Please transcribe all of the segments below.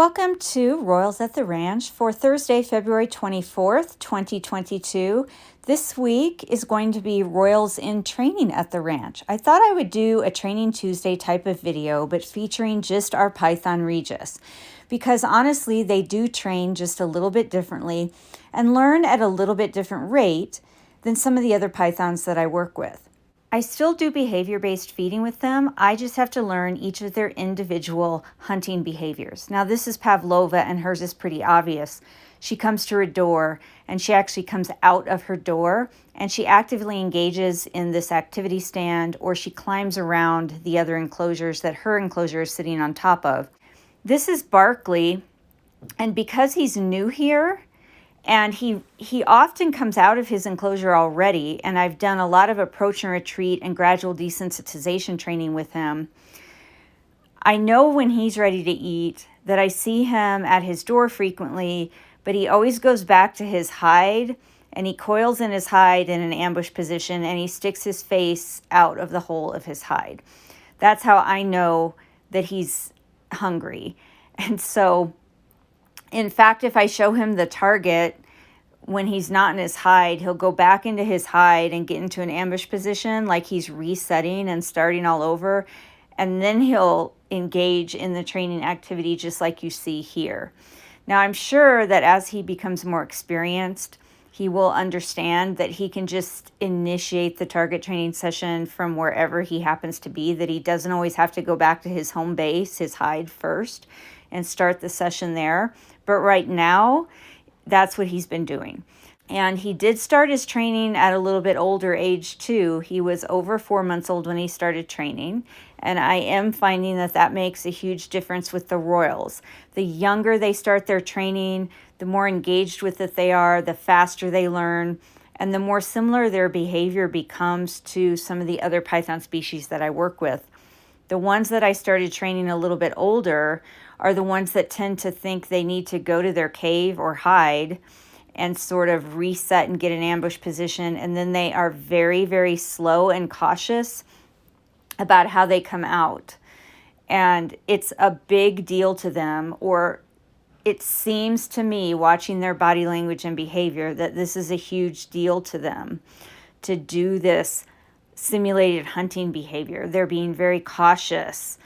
Welcome to Royals at the Ranch for Thursday, February 24th, 2022. This week is going to be Royals in training at the ranch. I thought I would do a Training Tuesday type of video, but featuring just our Python Regis, because honestly, they do train just a little bit differently and learn at a little bit different rate than some of the other pythons that I work with. I still do behavior-based feeding with them. I just have to learn each of their individual hunting behaviors. Now, this is Pavlova, and hers is pretty obvious. She comes to her door, and she actually comes out of her door, and she actively engages in this activity stand, or she climbs around the other enclosures that her enclosure is sitting on top of. This is Barclay, and because he's new here, and he often comes out of his enclosure already, and I've done a lot of approach and retreat and gradual desensitization training with him. I know when he's ready to eat that I see him at his door frequently, but he always goes back to his hide, and he coils in his hide in an ambush position, and he sticks his face out of the hole of his hide. That's how I know that he's hungry. And so, in fact, if I show him the target when he's not in his hide, he'll go back into his hide and get into an ambush position like he's resetting and starting all over. And then he'll engage in the training activity just like you see here. Now, I'm sure that as he becomes more experienced, he will understand that he can just initiate the target training session from wherever he happens to be, that he doesn't always have to go back to his home base, his hide first, and start the session there. But right now, that's what he's been doing. And he did start his training at a little bit older age too. He was over 4 months old when he started training. And I am finding that that makes a huge difference with the Royals. The younger they start their training, the more engaged with it they are, the faster they learn, and the more similar their behavior becomes to some of the other python species that I work with. The ones that I started training a little bit older are the ones that tend to think they need to go to their cave or hide and sort of reset and get an ambush position. And then they are very, very slow and cautious about how they come out. And it's a big deal to them, or it seems to me, watching their body language and behavior, that this is a huge deal to them to do this simulated hunting behavior. They're being very cautious.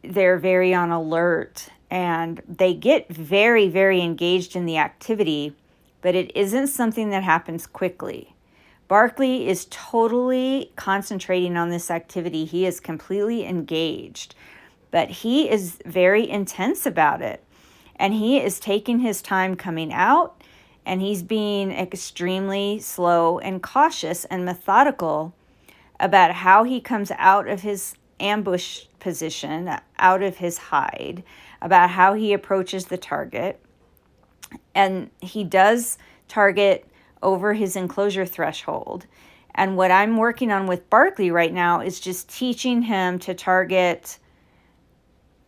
They're very on alert, and they get very, very engaged in the activity, but it isn't something that happens quickly. Barclay is totally concentrating on this activity. He is completely engaged, but he is very intense about it, and he is taking his time coming out, and he's being extremely slow and cautious and methodical about how he comes out of his ambush position, out of his hide, about how he approaches the target. And he does target over his enclosure threshold. And what I'm working on with Barclay right now is just teaching him to target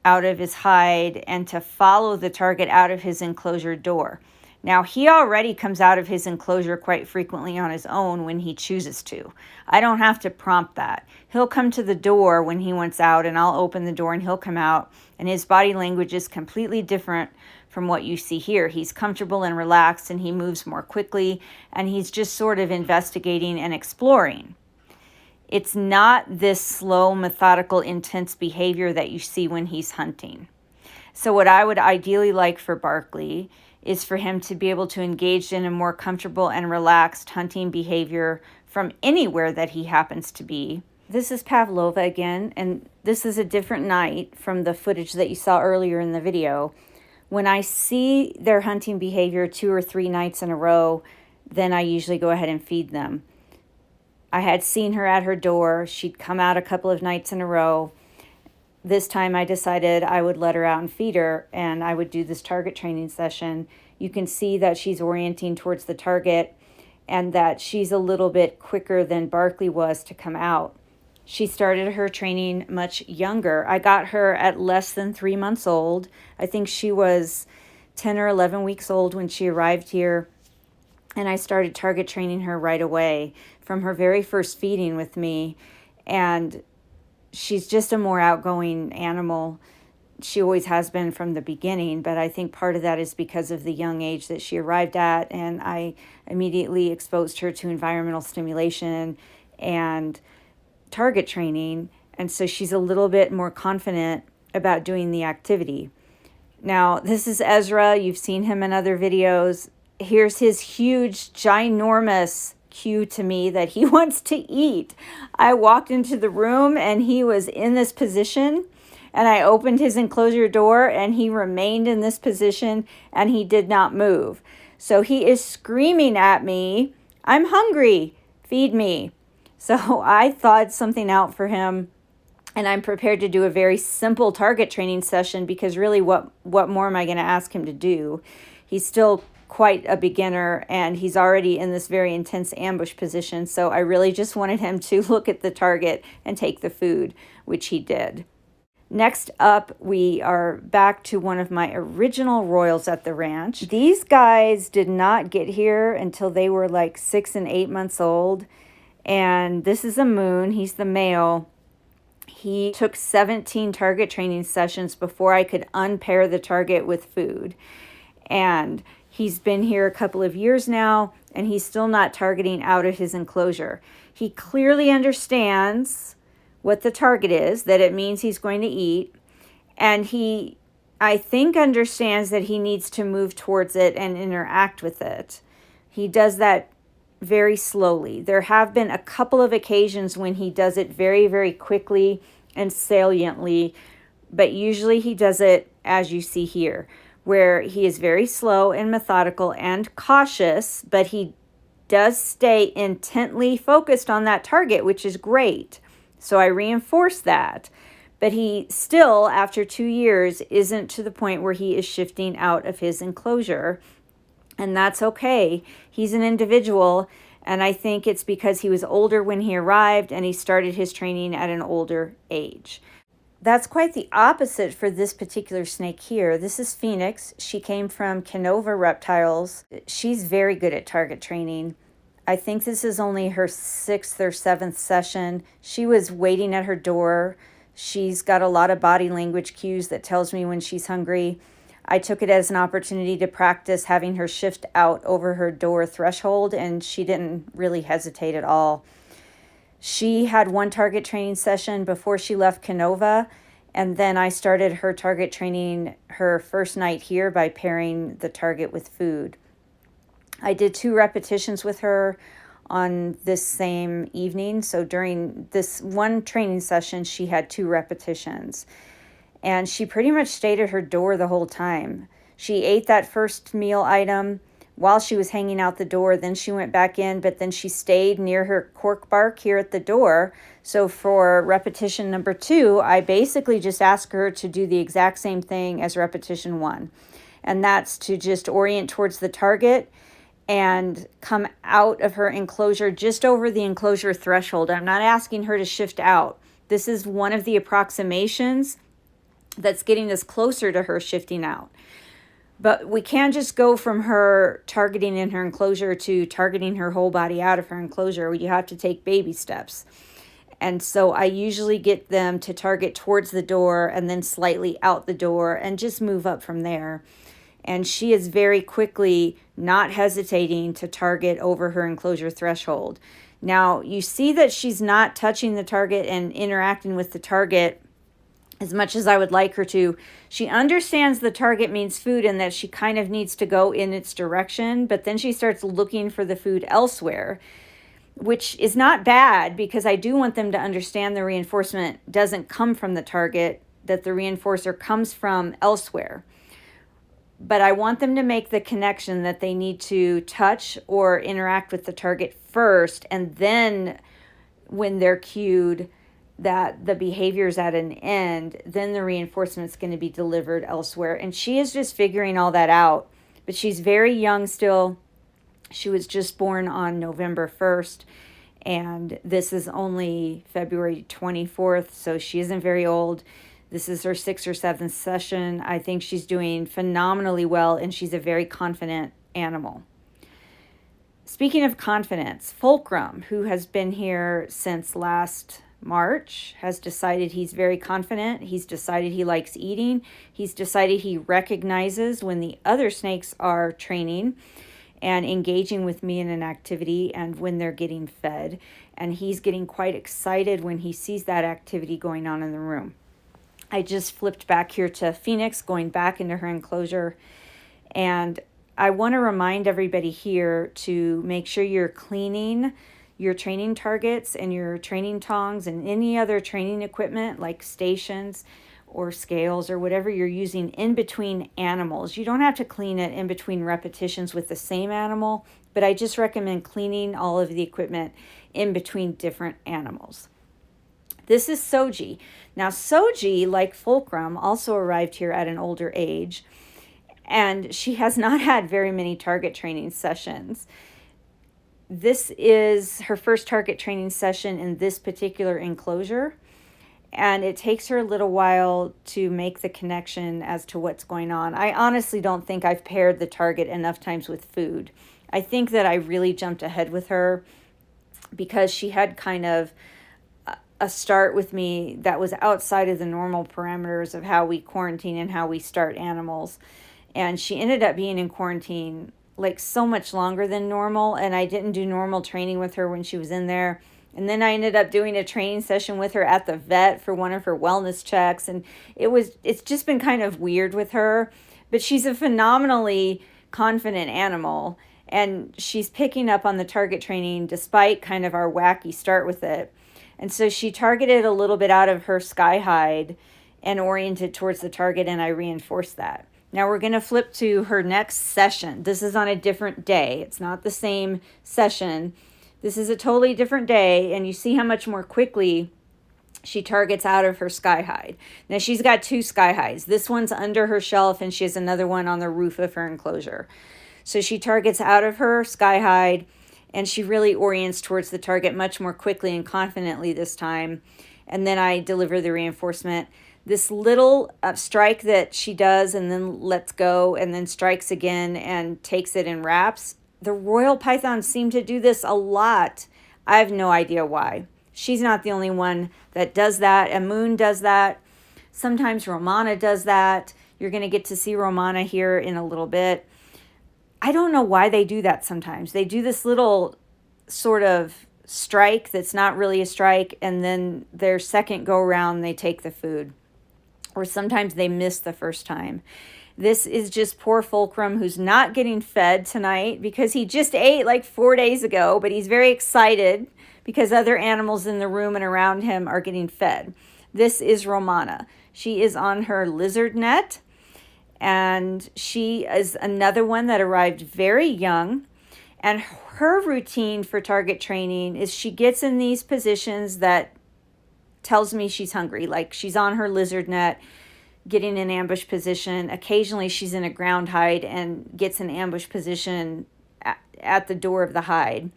out of his hide and to follow the target out of his enclosure door. Now, he already comes out of his enclosure quite frequently on his own when he chooses to. I don't have to prompt that. He'll come to the door when he wants out, and I'll open the door and he'll come out, and his body language is completely different from what you see here. He's comfortable and relaxed, and he moves more quickly, and he's just sort of investigating and exploring. It's not this slow, methodical, intense behavior that you see when he's hunting. So what I would ideally like for Barclay is for him to be able to engage in a more comfortable and relaxed hunting behavior from anywhere that he happens to be. This is Pavlova again, and this is a different night from the footage that you saw earlier in the video. When I see their hunting behavior 2 or 3 nights in a row, then I usually go ahead and feed them. I had seen her at her door. She'd come out a couple of nights in a row. This time I decided I would let her out and feed her, and I would do this target training session. You can see that she's orienting towards the target and that she's a little bit quicker than Barclay was to come out. She started her training much younger. I got her at less than 3 months old. I think she was 10 or 11 weeks old when she arrived here, and I started target training her right away from her very first feeding with me. And she's just a more outgoing animal she always has been from the beginning, but I think part of that is because of the young age that she arrived at, and I immediately exposed her to environmental stimulation and target training, and so she's a little bit more confident about doing the activity. Now, this is Ezra. You've seen him in other videos. Here's his huge, ginormous cue to me that he wants to eat. I walked into the room and he was in this position, and I opened his enclosure door and he remained in this position and he did not move. So he is screaming at me, "I'm hungry, feed me." So I thawed something out for him, and I'm prepared to do a very simple target training session, because really what more am I going to ask him to do? He's still quite a beginner and he's already in this very intense ambush position. So I really just wanted him to look at the target and take the food, which he did. Next up, we are back to one of my original royals at the ranch. These guys did not get here until they were like 6 and 8 months old. And this is Amun. He's the male. He took 17 target training sessions before I could unpair the target with food. And he's been here a couple of years now, and he's still not targeting out of his enclosure. He clearly understands what the target is, that it means he's going to eat, and he, I think, understands that he needs to move towards it and interact with it. He does that very slowly. There have been a couple of occasions when he does it very, very quickly and saliently, but usually he does it as you see here, where he is very slow and methodical and cautious, but he does stay intently focused on that target, which is great. So I reinforce that. But he still, after 2 years, isn't to the point where he is shifting out of his enclosure. And that's okay. He's an individual, and I think it's because he was older when he arrived and he started his training at an older age. That's quite the opposite for this particular snake here. This is Pfynix. She came from Kinova Reptiles. She's very good at target training. I think this is only her 6th or 7th session. She was waiting at her door. She's got a lot of body language cues that tells me when she's hungry. I took it as an opportunity to practice having her shift out over her door threshold, and she didn't really hesitate at all. She had one target training session before she left Kinova, and then I started her target training her first night here by pairing the target with food. I did 2 repetitions with her on this same evening. So during this one training session, she had 2 repetitions. And she pretty much stayed at her door the whole time. She ate that first meal item while she was hanging out the door. Then she went back in, but then she stayed near her cork bark here at the door. So for repetition number 2, I basically just asked her to do the exact same thing as repetition 1. And that's to just orient towards the target and come out of her enclosure just over the enclosure threshold. I'm not asking her to shift out. This is one of the approximations that's getting us closer to her shifting out. But we can't just go from her targeting in her enclosure to targeting her whole body out of her enclosure. You have to take baby steps. And so I usually get them to target towards the door and then slightly out the door and just move up from there. And she is very quickly not hesitating to target over her enclosure threshold. Now, you see that she's not touching the target and interacting with the target as much as I would like her to. She understands the target means food and that she kind of needs to go in its direction, but then she starts looking for the food elsewhere, which is not bad, because I do want them to understand the reinforcement doesn't come from the target, that the reinforcer comes from elsewhere. But I want them to make the connection that they need to touch or interact with the target first, and then when they're cued that the behavior's at an end, then the reinforcement's going to be delivered elsewhere. And she is just figuring all that out. But she's very young still. She was just born on November 1st, and this is only February 24th, so she isn't very old. This is her 6th or 7th session. I think she's doing phenomenally well, and she's a very confident animal. Speaking of confidence, Fulcrum, who has been here since last March has decided he's very confident. He's decided he likes eating. He's decided he recognizes when the other snakes are training and engaging with me in an activity and when they're getting fed. And he's getting quite excited when he sees that activity going on in the room. I just flipped back here to Pfynix, going back into her enclosure. And I want to remind everybody here to make sure you're cleaning your training targets and your training tongs and any other training equipment like stations or scales or whatever you're using in between animals. You don't have to clean it in between repetitions with the same animal, but I just recommend cleaning all of the equipment in between different animals. This is Soji. Now Soji, like Fulcrum, also arrived here at an older age, and she has not had very many target training sessions. This is her first target training session in this particular enclosure, and it takes her a little while to make the connection as to what's going on. I honestly don't think I've paired the target enough times with food. I think that I really jumped ahead with her because she had kind of a start with me that was outside of the normal parameters of how we quarantine and how we start animals. And she ended up being in quarantine like so much longer than normal, and I didn't do normal training with her when she was in there. And then I ended up doing a training session with her at the vet for one of her wellness checks, and it's just been kind of weird with her, but she's a phenomenally confident animal, and she's picking up on the target training despite kind of our wacky start with it. And so she targeted a little bit out of her sky hide and oriented towards the target, and I reinforced that. Now we're going to flip to her next session. This is on a different day. It's not the same session. This is a totally different day, and you see how much more quickly she targets out of her sky hide. Now she's got two sky hides. This one's under her shelf, and she has another one on the roof of her enclosure. So she targets out of her sky hide, and she really orients towards the target much more quickly and confidently this time. And then I deliver the reinforcement. This little strike that she does and then lets go and then strikes again and takes it in wraps. The royal pythons seem to do this a lot. I have no idea why. She's not the only one that does that. Amun does that. Sometimes Romana does that. You're going to get to see Romana here in a little bit. I don't know why they do that sometimes. They do this little sort of strike that's not really a strike, and then their second go around, they take the food. Or sometimes they miss the first time. This is just poor Fulcrum, who's not getting fed tonight because he just ate like 4 days ago, but he's very excited because other animals in the room and around him are getting fed. This is Romana. She is on her lizard net, and she is another one that arrived very young. And her routine for target training is she gets in these positions that tells me she's hungry. Like she's on her lizard net, getting an ambush position. Occasionally she's in a ground hide and gets an ambush position at the door of the hide.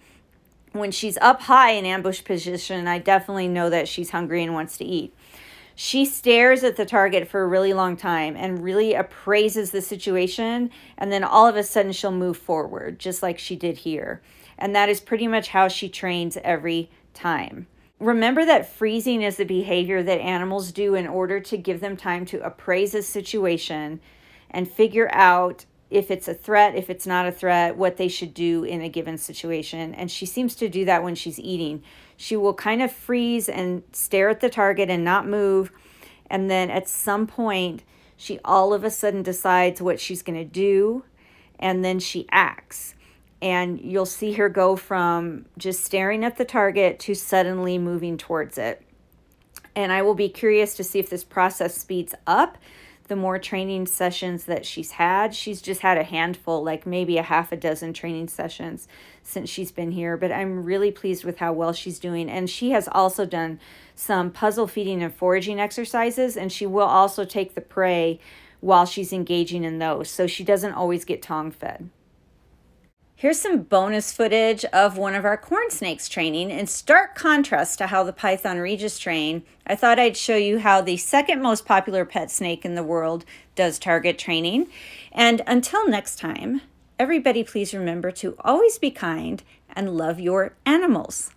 When she's up high in ambush position, I definitely know that she's hungry and wants to eat. She stares at the target for a really long time and really appraises the situation, and then all of a sudden she'll move forward, just like she did here. And that is pretty much how she trains every time. Remember that freezing is the behavior that animals do in order to give them time to appraise a situation and figure out if it's a threat, if it's not a threat, what they should do in a given situation. And she seems to do that when she's eating. She will kind of freeze and stare at the target and not move. And then at some point, she all of a sudden decides what she's going to do, and then she acts. And you'll see her go from just staring at the target to suddenly moving towards it. And I will be curious to see if this process speeds up the more training sessions that she's had. She's just had a handful, like maybe a half a dozen training sessions since she's been here. But I'm really pleased with how well she's doing. And she has also done some puzzle feeding and foraging exercises. And she will also take the prey while she's engaging in those. So she doesn't always get tongue fed. Here's some bonus footage of one of our corn snakes training. In stark contrast to how the Python Regis train, I thought I'd show you how the second most popular pet snake in the world does target training. And until next time, everybody please remember to always be kind and love your animals.